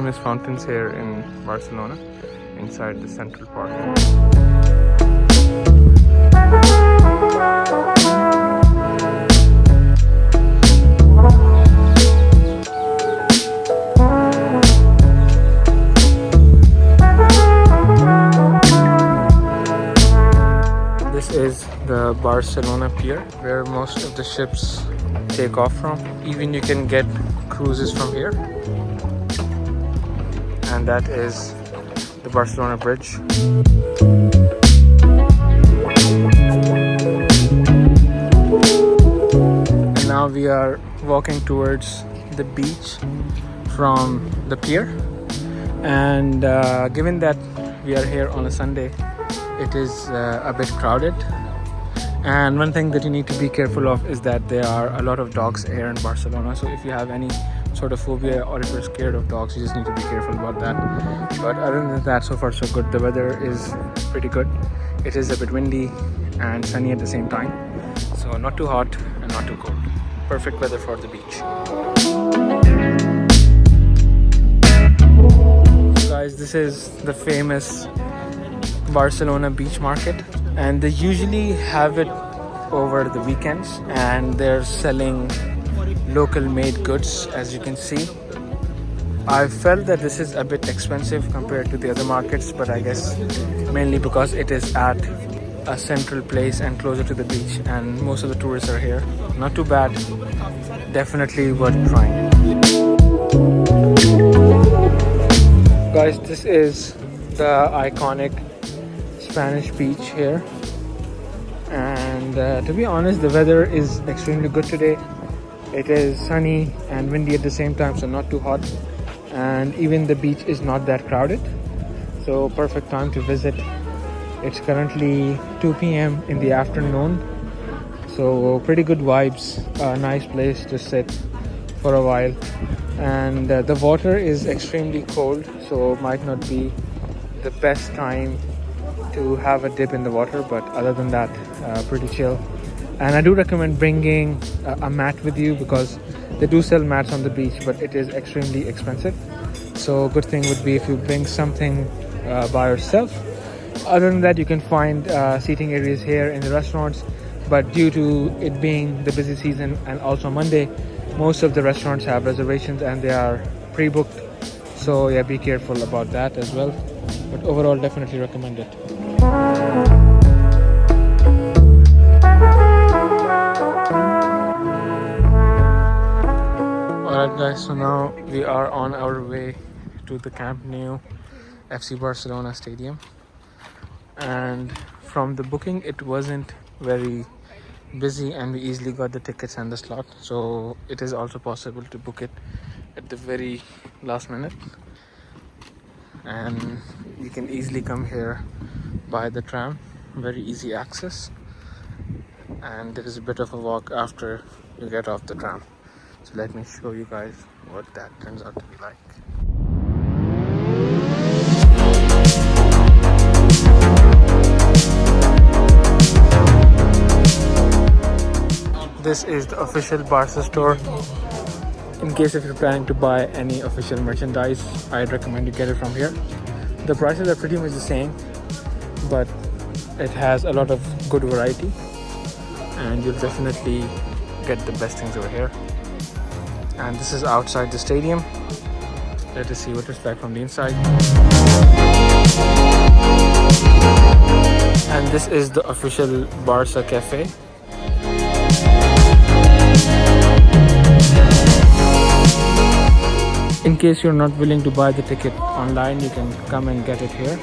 famous fountains here in Barcelona, inside the Central Park. This is the Barcelona pier, where most of the ships take off from. Even you can get cruises from here. And that is the Barcelona bridge. And now we are walking towards the beach from the pier. And given that we are here on a Sunday, it is a bit crowded. And one thing that you need to be careful of is that there are a lot of dogs here in Barcelona. So if you have any sort of phobia or if you're scared of dogs, you just need to be careful about that. But other than that, so far so good. The weather is pretty good. It is a bit windy and sunny at the same time. So not too hot and not too cold. Perfect weather for the beach. So guys, this is the famous Barcelona beach market, and they usually have it over the weekends, and they're selling local made goods. As you can see, I felt that this is a bit expensive compared to the other markets, but I guess mainly because it is at a central place and closer to the beach, and most of the tourists are here. Not too bad, definitely worth trying. Guys, this is the iconic Spanish beach here, and to be honest, the weather is extremely good today. It is sunny and windy at the same time, so not too hot, and even the beach is not that crowded, so perfect time to visit. It's currently 2 p.m. in the afternoon, so pretty good vibes, a nice place to sit for a while. And the water is extremely cold, so might not be the best time to have a dip in the water, but other than that, pretty chill. And I do recommend bringing a mat with you, because they do sell mats on the beach, but it is extremely expensive. So good thing would be if you bring something by yourself. Other than that, you can find seating areas here in the restaurants, but due to it being the busy season and also Monday, most of the restaurants have reservations and they are pre-booked. So yeah, be careful about that as well. But overall, definitely recommend it. Alright guys, so now we are on our way to the Camp Nou FC Barcelona stadium, and from the booking it wasn't very busy and we easily got the tickets and the slot, so it is also possible to book it at the very last minute, and you can easily come here by the tram, very easy access, and there is a bit of a walk after you get off the tram. So let me show you guys what that turns out to be like. This is the official Barca store. In case if you're planning to buy any official merchandise, I'd recommend you get it from here. The prices are pretty much the same, but it has a lot of good variety, and you'll definitely get the best things over here. And this is outside the stadium. Let us see what it's like from the inside. And this is the official Barca cafe. In case you're not willing to buy the ticket online, you can come and get it here.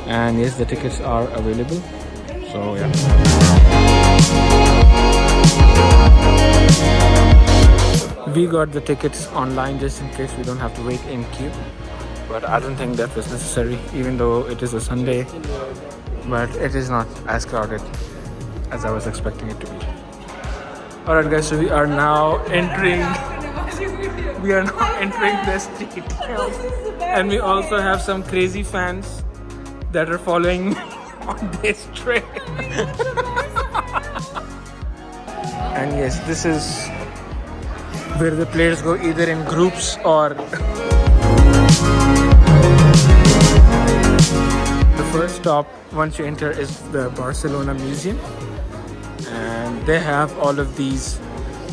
And yes, the tickets are available. So yeah. We got the tickets online just in case we don't have to wait in queue, but I don't think that was necessary, even though it is a Sunday, but it is not as crowded as I was expecting it to be. Alright guys, so we are now entering the stadium, and we also have some crazy fans that are following me on this trip. And yes, this is where the players go either in groups or The first stop once you enter is the Barcelona Museum, and they have all of these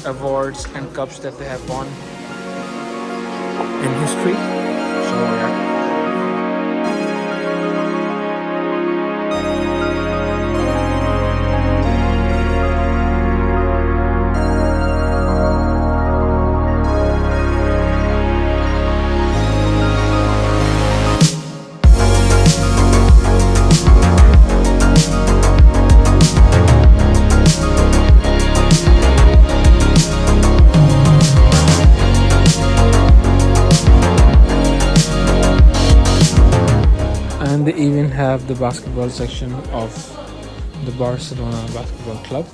awards and cups that they have won in history. So yeah. And they even have the basketball section of the Barcelona Basketball Club.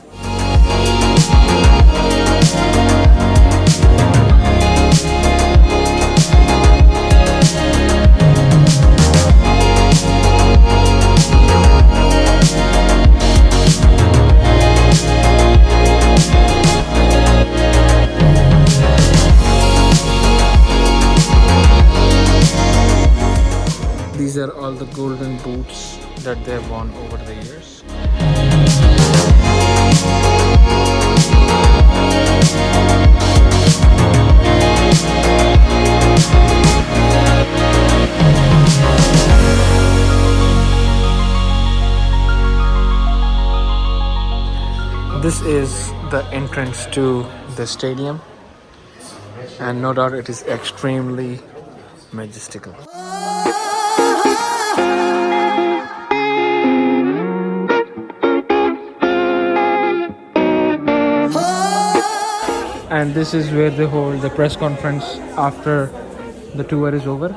These are all the golden boots that they've won over the years. This is the entrance to the stadium, and no doubt it is extremely majestical. And this is where they hold the press conference after the tour is over.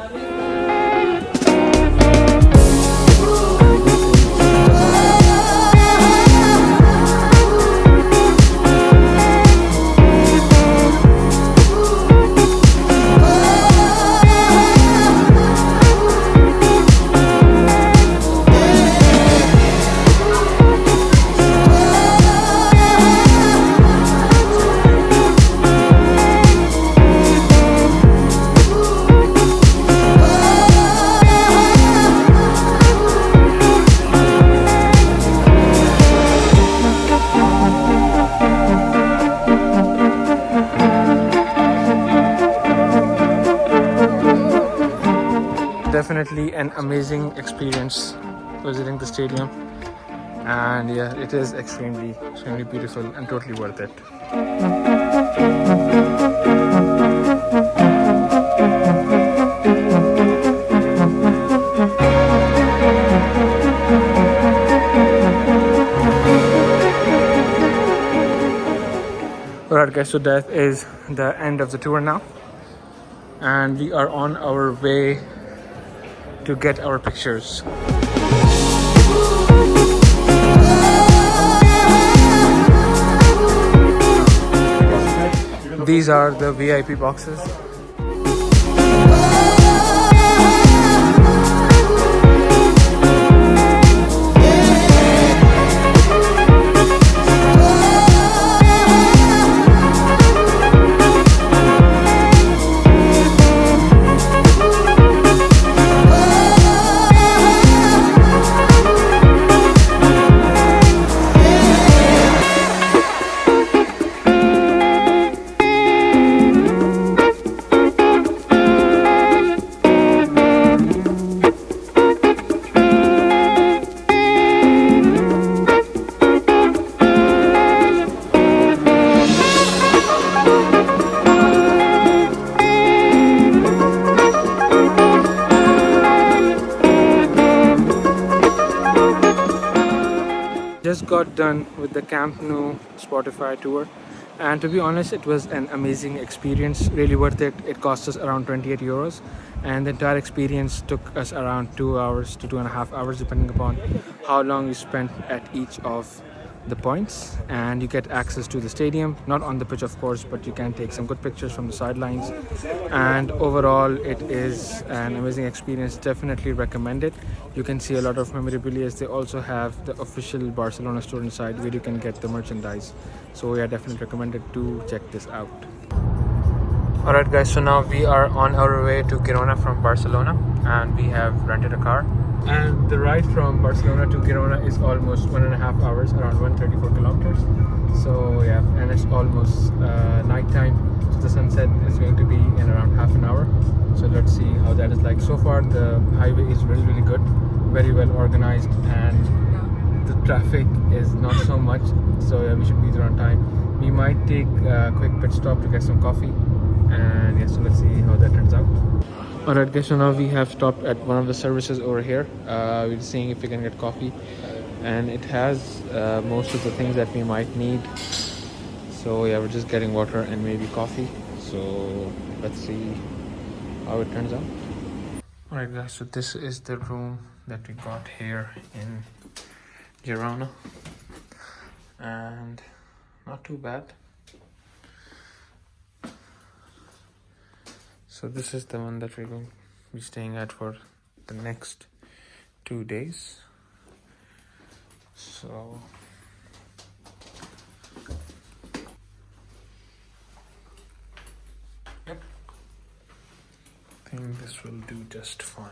Definitely an amazing experience visiting the stadium, and yeah, it is extremely beautiful and totally worth it. Alright guys, so that is the end of the tour now, and we are on our way to get our pictures. These are the VIP boxes. Just got done with the Camp Nou Spotify tour, and to be honest, it was an amazing experience, really worth it. It cost us around 28 euros, and the entire experience took us around 2 hours to 2.5 hours, depending upon how long you spent at each of the points. And you get access to the stadium, not on the pitch of course, but you can take some good pictures from the sidelines. And overall it is an amazing experience, definitely recommend it. You can see a lot of memorabilia. They also have the official Barcelona store inside where you can get the merchandise, so yeah, definitely recommended to check this out. Alright guys, so now we are on our way to Girona from Barcelona, and we have rented a car. And the ride from Barcelona to Girona is almost 1.5 hours, around 134 kilometers. So yeah, and it's almost night time. So the sunset is going to be in around half an hour. So let's see how that is like. So far the highway is really good, very well organized, and the traffic is not so much. So yeah, we should be there on time. We might take a quick pit stop to get some coffee. And yeah, so let's see how that turns out. Alright guys, so now we have stopped at one of the services over here. We're seeing if we can get coffee, and it has most of the things that we might need. So yeah, we're just getting water and maybe coffee. So let's see how it turns out. Alright guys, so this is the room that we got here in Girona, and not too bad. So this is the one that we're going to be staying at for the next 2 days. So yep, I think this will do just fine.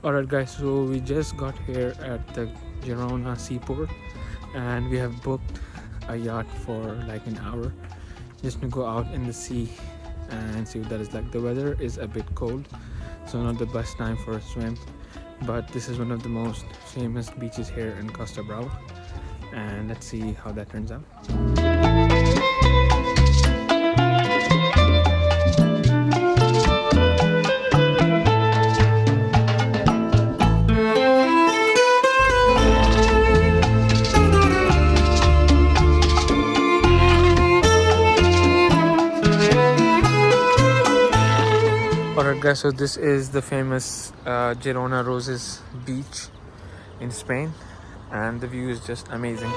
Alright guys, so we just got here at the Girona seaport, and we have booked a yacht for like an hour just to go out in the sea and see what that is like. The weather is a bit cold, so not the best time for a swim, but this is one of the most famous beaches here in Costa Brava, and let's see how that turns out. Alright guys, so this is the famous Girona Roses beach in Spain, and the view is just amazing.